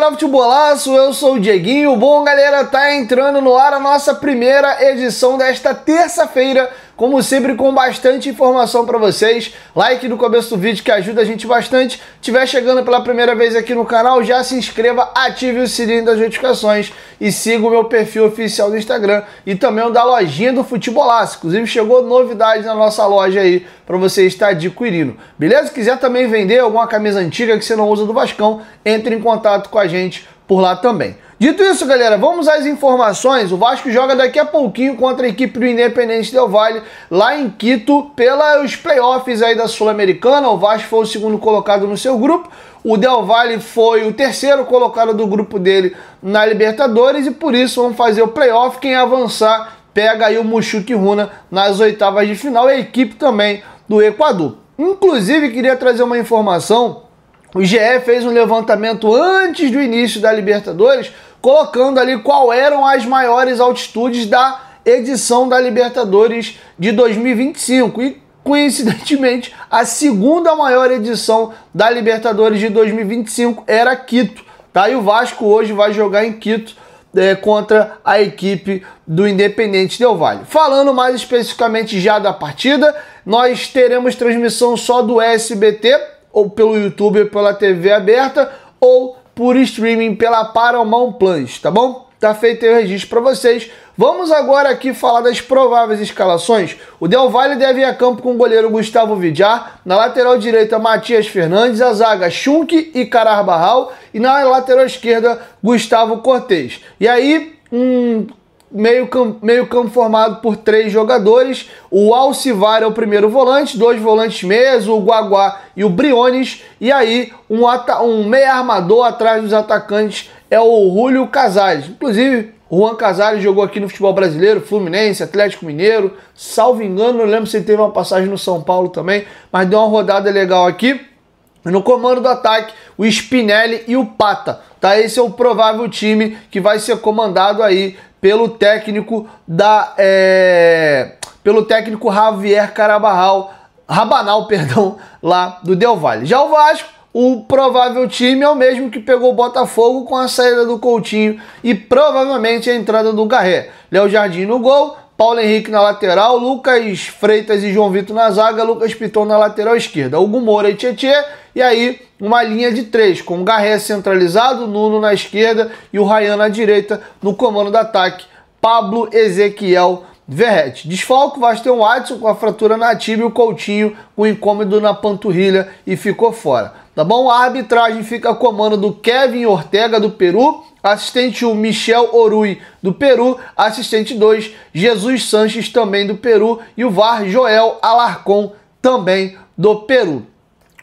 Fala futebolaço, eu sou o Dieguinho. Bom, galera, tá entrando no ar a nossa primeira edição desta terça-feira, como sempre com bastante informação para vocês. Like no começo do vídeo que ajuda a gente bastante. Tiver chegando pela primeira vez aqui no canal, já se inscreva, ative o sininho das notificações e siga o meu perfil oficial do Instagram e também o da lojinha do Futebolaço. Inclusive chegou novidade na nossa loja aí para você estar adquirindo. Beleza? Se quiser também vender alguma camisa antiga que você não usa do Vascão, entre em contato com a gente por lá também. Dito isso, galera, vamos às informações. O Vasco joga daqui a pouquinho contra a equipe do Independente Del Valle, lá em Quito, pelos playoffs aí da Sul-Americana. O Vasco foi o segundo colocado no seu grupo. O Del Valle foi o terceiro colocado do grupo dele na Libertadores e por isso vamos fazer o playoff. Quem avançar pega aí o Mushuc Runa nas oitavas de final e a equipe também do Equador. Inclusive, queria trazer uma informação. O GE fez um levantamento antes do início da Libertadores, colocando ali qual eram as maiores altitudes da edição da Libertadores de 2025. E, coincidentemente, a segunda maior edição da Libertadores de 2025 era Quito. Tá? E o Vasco hoje vai jogar em Quito contra a equipe do Independente Del Valle. Falando mais especificamente já da partida, nós teremos transmissão só do SBT, ou pelo YouTube ou pela TV aberta, ou por streaming pela Paramount Plus, tá bom? Tá feito aí o registro para vocês. Vamos agora aqui falar das prováveis escalações. O Del Valle deve ir a campo com o goleiro Gustavo Villar, na lateral direita Matias Fernandes, a zaga Schunk e Cararbarral, e na lateral esquerda Gustavo Cortez. E aí, meio campo formado por 3 jogadores. O Alcivar é o primeiro volante, 2 volantes meias, o Guaguá e o Briones, e aí um meia armador atrás dos atacantes é o Júlio Casares. Inclusive, o Juan Casares jogou aqui no futebol brasileiro, Fluminense, Atlético Mineiro, salvo engano, não lembro se ele teve uma passagem no São Paulo também, mas deu uma rodada legal aqui. No comando do ataque, o Spinelli e o Pata. Tá? Esse é o provável time que vai ser comandado aí pelo técnico Javier Rabanal, lá do Del Valle. Já o Vasco, o provável time é o mesmo que pegou o Botafogo com a saída do Coutinho e provavelmente a entrada do Garré. Léo Jardim no gol, Paulo Henrique na lateral, Lucas Freitas e João Vitor na zaga, Lucas Piton na lateral esquerda, Hugo Moura e Tietê, e aí uma linha de 3, com o Garré centralizado, Nuno na esquerda e o Ryan na direita, no comando do ataque, Pablo Ezequiel Verrete. Desfalco, vai ter um Adson com a fratura na tíbia e o Coutinho com incômodo na panturrilha e ficou fora. Tá bom? A arbitragem fica a comando do Kevin Ortega do Peru, assistente 1, Michel Orui do Peru, assistente 2, Jesus Sanches também do Peru e o VAR Joel Alarcon também do Peru.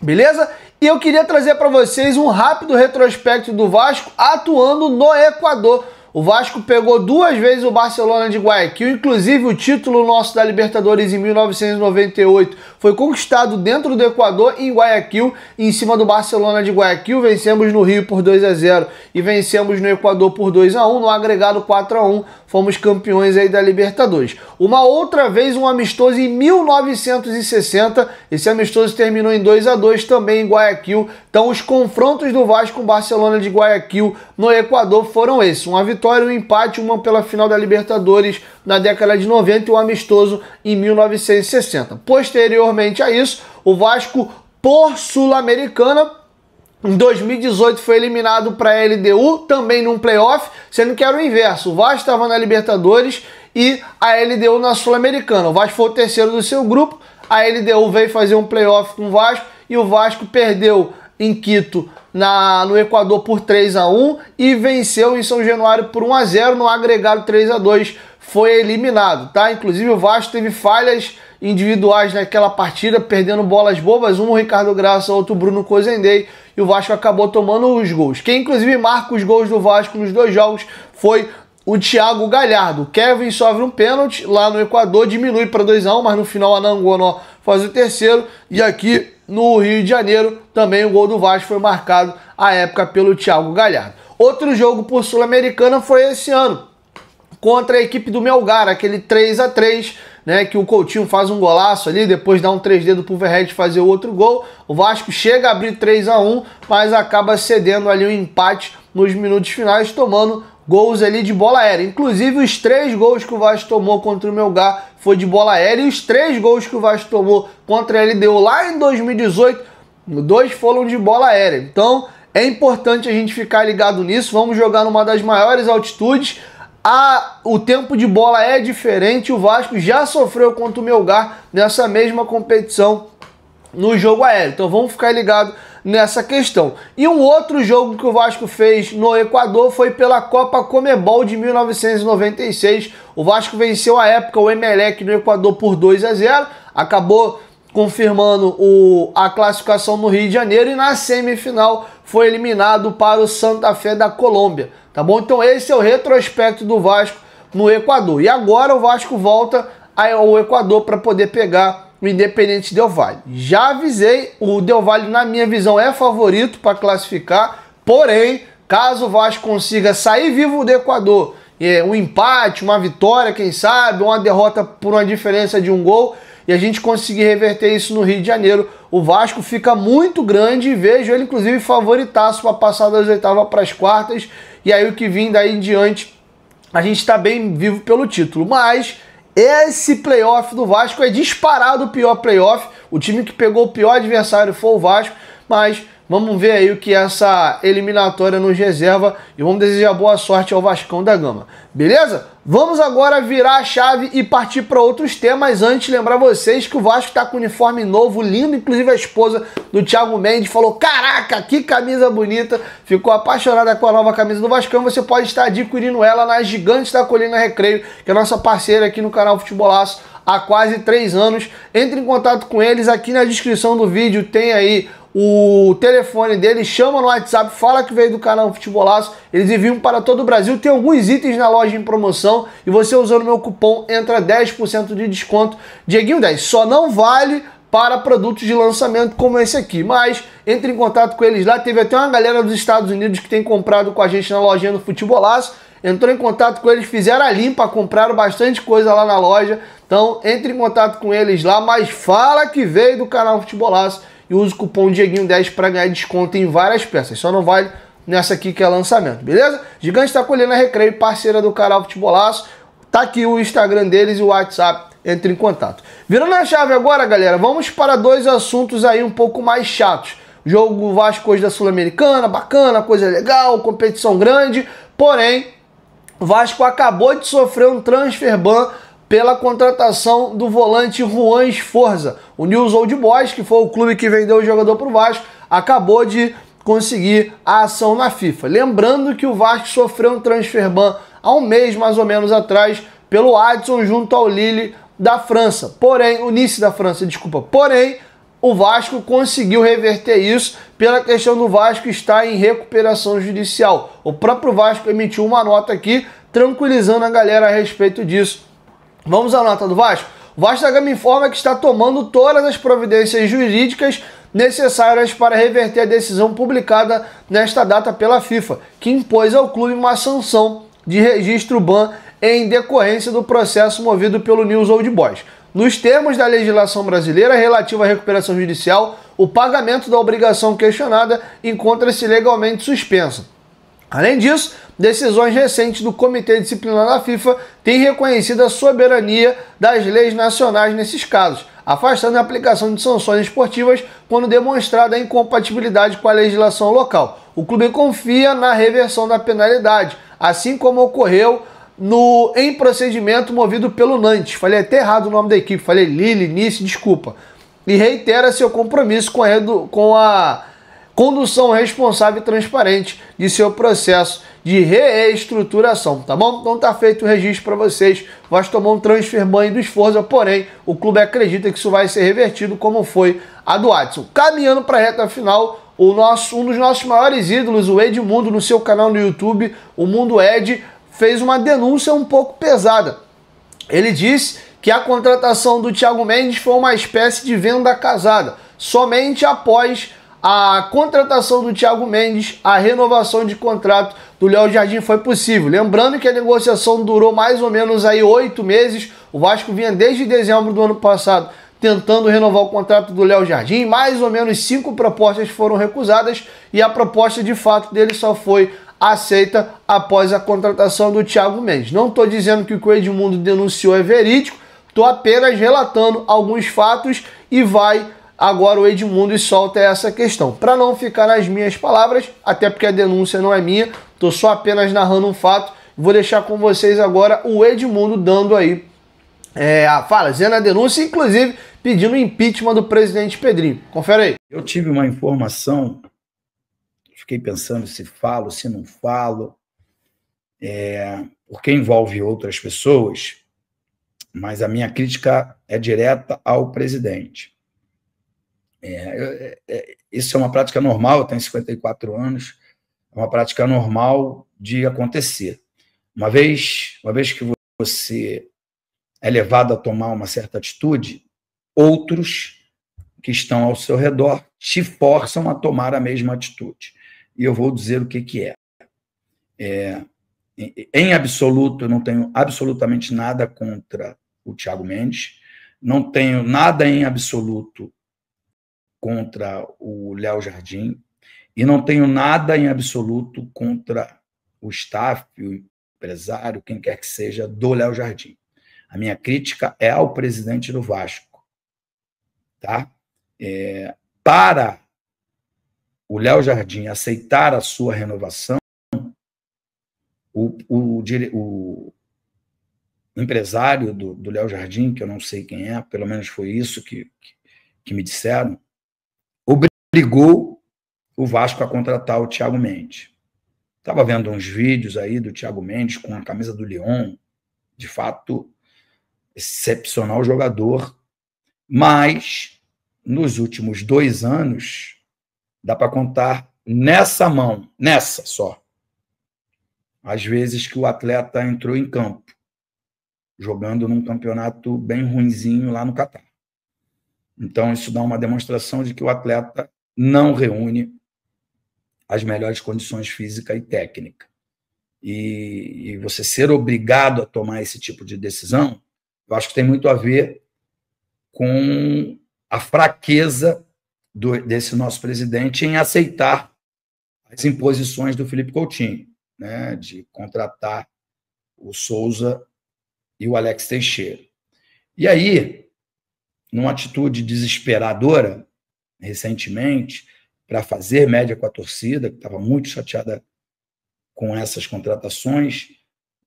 Beleza? E eu queria trazer para vocês um rápido retrospecto do Vasco atuando no Equador. O Vasco pegou 2 vezes o Barcelona de Guayaquil, inclusive o título nosso da Libertadores em 1998 foi conquistado dentro do Equador, em Guayaquil, em cima do Barcelona de Guayaquil. Vencemos no Rio por 2-0 e vencemos no Equador por 2-1, no agregado 4-1, fomos campeões aí da Libertadores. Uma outra vez um amistoso em 1960, esse amistoso terminou em 2-2 também em Guayaquil. Então os confrontos do Vasco com o Barcelona de Guayaquil no Equador foram esses: uma vitória, um empate, uma pela final da Libertadores na década de 90 e um amistoso em 1960. Posteriormente a isso, o Vasco, por Sul-Americana, em 2018 foi eliminado para a LDU, também num playoff, sendo que era o inverso. O Vasco estava na Libertadores e a LDU na Sul-Americana. O Vasco foi o terceiro do seu grupo, a LDU veio fazer um playoff com o Vasco e o Vasco perdeu em Quito, no Equador, por 3-1 e venceu em São Januário por 1-0, no agregado 3-2 foi eliminado, tá? Inclusive o Vasco teve falhas individuais naquela partida, perdendo bolas bobas, um o Ricardo Graça, outro o Bruno Cozendei, e o Vasco acabou tomando os gols. Quem inclusive marca os gols do Vasco nos 2 jogos foi o Thiago Galhardo. O Kevin sofre um pênalti lá no Equador, diminui para 2-1, mas no final a Nangonó faz o terceiro, e aqui no Rio de Janeiro também o gol do Vasco foi marcado à época pelo Thiago Galhardo. Outro jogo por Sul-Americana foi esse ano, contra a equipe do Melgar, aquele 3-3, né, que o Coutinho faz um golaço ali, depois dá um 3D pro Verrete fazer o outro gol. O Vasco chega a abrir 3-1, mas acaba cedendo ali um empate nos minutos finais, tomando gols ali de bola aérea. Inclusive, os 3 gols que o Vasco tomou contra o Melgar foi de bola aérea, e os 3 gols que o Vasco tomou contra a LDU lá em 2018, 2 foram de bola aérea. Então, é importante a gente ficar ligado nisso. Vamos jogar numa das maiores altitudes. O tempo de bola é diferente. O Vasco já sofreu contra o Melgar nessa mesma competição no jogo aéreo. Então vamos ficar ligado nessa questão. E um outro jogo que o Vasco fez no Equador foi pela Copa Comebol de 1996. O Vasco venceu à época o Emelec no Equador por 2-0. Acabou confirmando a classificação no Rio de Janeiro, e na semifinal foi eliminado para o Santa Fé da Colômbia, tá bom? Então esse é o retrospecto do Vasco no Equador. E agora o Vasco volta ao Equador para poder pegar o Independente Del Valle. Já avisei, o Del Valle, na minha visão, é favorito para classificar, porém, caso o Vasco consiga sair vivo do Equador, um empate, uma vitória, quem sabe, uma derrota por uma diferença de 1 gol, e a gente conseguir reverter isso no Rio de Janeiro, o Vasco fica muito grande, e vejo ele inclusive favoritaço para passar das oitavas para as quartas, e aí o que vem daí em diante, a gente está bem vivo pelo título. Mas esse playoff do Vasco é disparado o pior playoff, o time que pegou o pior adversário foi o Vasco, mas vamos ver aí o que essa eliminatória nos reserva, e vamos desejar boa sorte ao Vascão da Gama, beleza? Vamos agora virar a chave e partir para outros temas. Antes, lembrar vocês que o Vasco está com um uniforme novo, lindo. Inclusive a esposa do Thiago Mendes falou: caraca, que camisa bonita. Ficou apaixonada com a nova camisa do Vascão. Você pode estar adquirindo ela na Gigantes da Colina Recreio, que é a nossa parceira aqui no canal Futebolaço há quase 3 anos. Entre em contato com eles, aqui na descrição do vídeo tem aí o telefone deles, chama no WhatsApp, fala que veio do canal Futebolaço, eles enviam para todo o Brasil. Tem alguns itens na loja em promoção e você usando o meu cupom entra 10% de desconto, Dieguinho 10. Só não vale para produtos de lançamento como esse aqui, mas entre em contato com eles lá. Teve até uma galera dos Estados Unidos que tem comprado com a gente na lojinha do Futebolaço, entrou em contato com eles, fizeram a limpa, compraram bastante coisa lá na loja. Então entre em contato com eles lá, mas fala que veio do canal Futebolaço e usa o cupom Dieguinho10 para ganhar desconto em várias peças. Só não vale nessa aqui que é lançamento, beleza? Gigante da Colina Recreio, parceira do canal Futebolaço. Tá aqui o Instagram deles e o WhatsApp, entre em contato. Virando a chave agora, galera, vamos para 2 assuntos aí um pouco mais chatos. Jogo Vasco hoje da Sul-Americana, bacana, coisa legal, competição grande. Porém, o Vasco acabou de sofrer um transfer ban pela contratação do volante Juan Esforza. O Newell's Old Boys, que foi o clube que vendeu o jogador para o Vasco, acabou de conseguir a ação na FIFA. Lembrando que o Vasco sofreu um transfer ban há um mês mais ou menos atrás pelo Adson junto ao Lille da França. Porém, o Nice da França, desculpa. Porém, o Vasco conseguiu reverter isso pela questão do Vasco estar em recuperação judicial. O próprio Vasco emitiu uma nota aqui tranquilizando a galera a respeito disso. Vamos à nota do Vasco? O Vasco da Gama informa que está tomando todas as providências jurídicas necessárias para reverter a decisão publicada nesta data pela FIFA, que impôs ao clube uma sanção de registro ban em decorrência do processo movido pelo Newell's Old Boys. Nos termos da legislação brasileira relativa à recuperação judicial, o pagamento da obrigação questionada encontra-se legalmente suspensa. Além disso, decisões recentes do Comitê Disciplinar da FIFA têm reconhecido a soberania das leis nacionais nesses casos, afastando a aplicação de sanções esportivas quando demonstrada a incompatibilidade com a legislação local. O clube confia na reversão da penalidade, assim como ocorreu em procedimento movido pelo Nantes. Falei até errado o nome da equipe, falei Lille, Nice, desculpa. E reitera seu compromisso com a condução responsável e transparente de seu processo de reestruturação, tá bom? Então tá feito o registro para vocês. O Vasco tomou um transfer ban do Esforza, porém o clube acredita que isso vai ser revertido como foi a do Adson. Caminhando para a reta final, um dos nossos maiores ídolos, o Edmundo, no seu canal no YouTube, o Mundo Ed, fez uma denúncia um pouco pesada. Ele disse que a contratação do Thiago Mendes foi uma espécie de venda casada. Somente após a contratação do Thiago Mendes, a renovação de contrato do Léo Jardim foi possível. Lembrando que a negociação durou mais ou menos aí 8 meses. O Vasco vinha desde dezembro do ano passado tentando renovar o contrato do Léo Jardim. Mais ou menos 5 propostas foram recusadas e a proposta de fato dele só foi aceita após a contratação do Thiago Mendes. Não estou dizendo que o que o Edmundo denunciou é verídico, estou apenas relatando alguns fatos e vai agora o Edmundo e solta essa questão. Para não ficar nas minhas palavras, até porque a denúncia não é minha, estou só apenas narrando um fato, vou deixar com vocês agora o Edmundo dando aí fazendo a denúncia, inclusive pedindo o impeachment do presidente Pedrinho. Confere aí. Eu tive uma informação, fiquei pensando se falo, se não falo, porque envolve outras pessoas, mas a minha crítica é direta ao presidente. Isso é uma prática normal, eu tenho 54 anos, é uma prática normal de acontecer. Uma vez que você é levado a tomar uma certa atitude, outros que estão ao seu redor te forçam a tomar a mesma atitude. E eu vou dizer o que é. Em absoluto, eu não tenho absolutamente nada contra o Thiago Mendes, não tenho nada em absoluto contra o Léo Jardim, e não tenho nada em absoluto contra o staff, o empresário, quem quer que seja, do Léo Jardim. A minha crítica é ao presidente do Vasco. Tá? Para o Léo Jardim aceitar a sua renovação, o empresário do Léo Jardim, que eu não sei quem é, pelo menos foi isso que me disseram, obrigou o Vasco a contratar o Thiago Mendes. Estava vendo uns vídeos aí do Thiago Mendes com a camisa do Lyon, de fato, excepcional jogador, mas nos últimos 2 anos, dá para contar nessa mão, nessa só, às vezes que o atleta entrou em campo, jogando num campeonato bem ruinzinho lá no Catar. Então, isso dá uma demonstração de que o atleta não reúne as melhores condições física e técnica. E você ser obrigado a tomar esse tipo de decisão, eu acho que tem muito a ver com a fraqueza desse nosso presidente em aceitar as imposições do Felipe Coutinho, né, de contratar o Souza e o Alex Teixeira. E aí, numa atitude desesperadora, recentemente, para fazer média com a torcida, que estava muito chateada com essas contratações,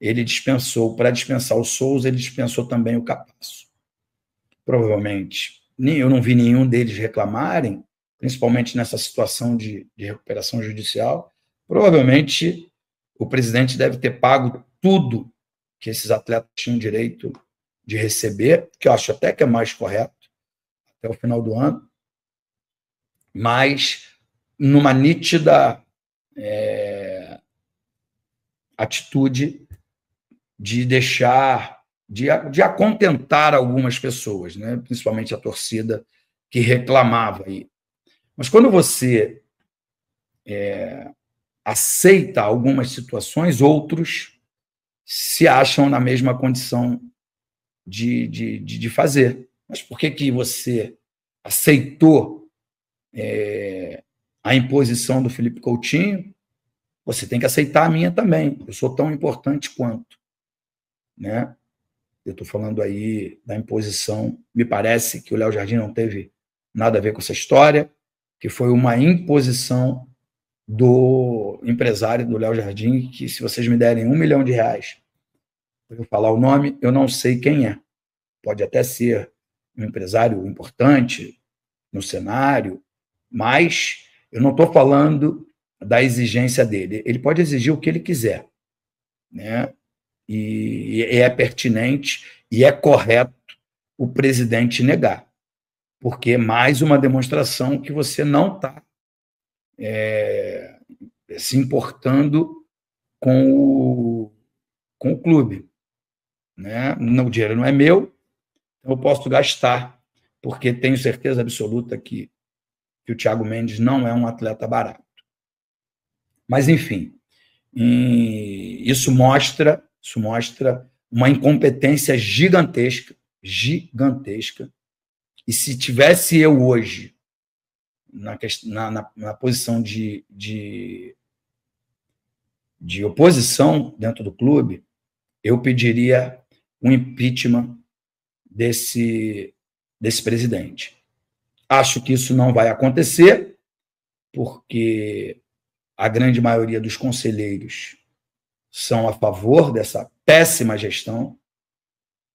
ele dispensou, para dispensar o Souza, ele dispensou também o Capasso. Provavelmente, eu não vi nenhum deles reclamarem, principalmente nessa situação de recuperação judicial. Provavelmente, o presidente deve ter pago tudo que esses atletas tinham direito de receber, que eu acho até que é mais correto, até o final do ano, mas numa nítida atitude de deixar, de acontentar algumas pessoas, né? Principalmente a torcida que reclamava aí. Mas quando você aceita algumas situações, outros se acham na mesma condição de fazer. Mas por que você aceitou a imposição do Felipe Coutinho? Você tem que aceitar a minha também. Eu sou tão importante quanto. Né? Eu estou falando aí da imposição. Me parece que o Léo Jardim não teve nada a ver com essa história, que foi uma imposição do empresário do Léo Jardim, que se vocês me derem R$1 milhão para eu falar o nome, eu não sei quem é. Pode até ser um empresário importante no cenário, mas eu não estou falando da exigência dele. Ele pode exigir o que ele quiser, né? E é pertinente e é correto o presidente negar, porque é mais uma demonstração que você não está se importando com o clube. Né? O dinheiro não é meu, então eu posso gastar, porque tenho certeza absoluta que o Thiago Mendes não é um atleta barato. Mas, enfim, isso mostra uma incompetência gigantesca, e se tivesse eu hoje na posição de de oposição dentro do clube, eu pediria um impeachment desse presidente. Acho que isso não vai acontecer, porque a grande maioria dos conselheiros são a favor dessa péssima gestão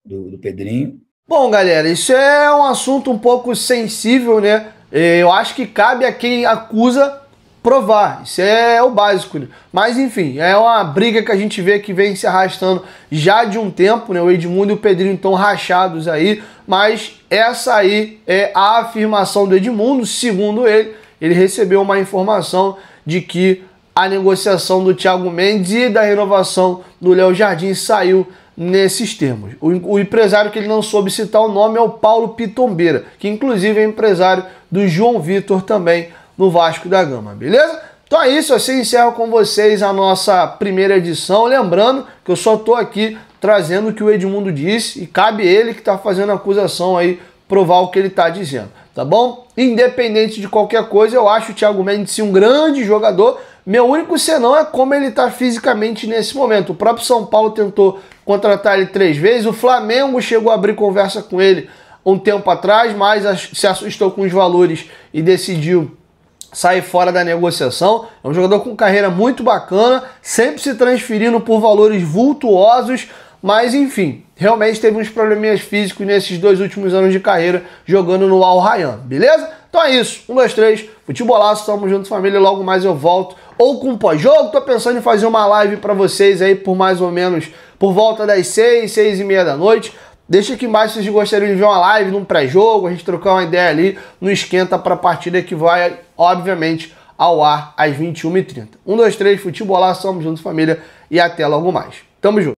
do Pedrinho. Bom, galera, isso é um assunto um pouco sensível, né? Eu acho que cabe a quem acusa provar, isso é o básico, né? Mas enfim, é uma briga que a gente vê que vem se arrastando já de um tempo, né? O Edmundo e o Pedrinho estão rachados aí, mas essa aí é a afirmação do Edmundo. Segundo ele recebeu uma informação de que a negociação do Thiago Mendes e da renovação do Léo Jardim saiu nesses termos. O empresário que ele não soube citar o nome é o Paulo Pitombeira, que inclusive é empresário do João Vitor também no Vasco da Gama, beleza? Então é isso, assim encerro com vocês a nossa primeira edição, lembrando que eu só tô aqui trazendo o que o Edmundo disse e cabe ele que tá fazendo a acusação aí provar o que ele tá dizendo, tá bom? Independente de qualquer coisa, eu acho o Thiago Mendes um grande jogador. Meu único senão é como ele tá fisicamente nesse momento. O próprio São Paulo tentou contratar ele 3 vezes, o Flamengo chegou a abrir conversa com ele um tempo atrás, mas se assustou com os valores e decidiu sair fora da negociação. É um jogador com carreira muito bacana, sempre se transferindo por valores vultuosos, mas enfim, realmente teve uns probleminhas físicos nesses 2 últimos anos de carreira jogando no Al Rayyan, beleza? Então é isso, 1, 2, 3, futebolaço, tamo junto família, logo mais eu volto, ou com pós-jogo, tô pensando em fazer uma live pra vocês aí por mais ou menos, por volta das 6, 6h30 da noite. Deixa aqui embaixo se vocês gostariam de ver uma live num pré-jogo, a gente trocar uma ideia ali no esquenta para a partida que vai, obviamente, ao ar às 21h30. 1, 2, 3, futebolaço, tamo junto família e até logo mais. Tamo junto.